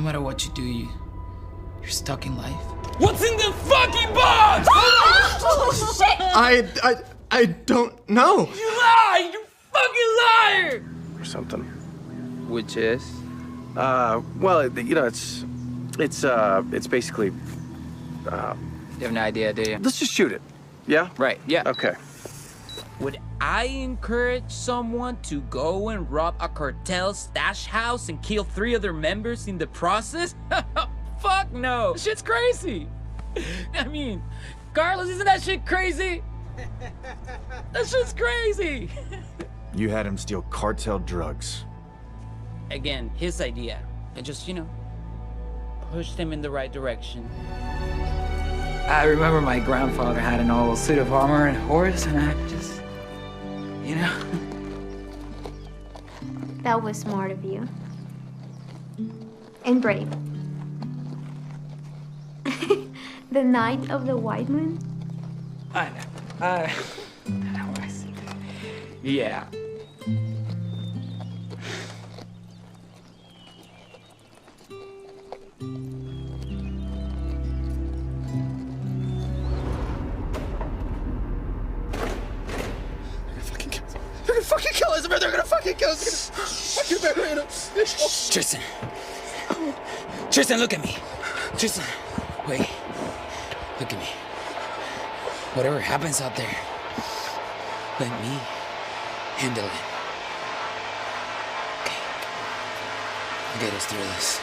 No matter what you do, you're stuck in life. What's in the fucking box? Oh, shit! I don't know. You lie! You fucking liar! Or something. Which is? Well, you know, it's basically, You have no idea, do you? let's just shoot it. Yeah? Right, yeah. Okay. Would I encourage someone to go and rob a cartel stash house and kill 3 other members in the process? Fuck no! Shit's crazy! I mean, Carlos, isn't that shit crazy? That shit's crazy! You had him steal cartel drugs. Again, his idea. I just, pushed him in the right direction. I remember my grandfather had an old suit of armor and horse, and I just, That was smart of you. And brave. The night of the white moon? I see. Yeah. They're gonna fucking kill us! They're gonna fucking kill us! Fucking bury us! Tristan. Tristan, look at me. Tristan, wait. Look at me. Whatever happens out there, let me handle it. Okay. I'll get us through this.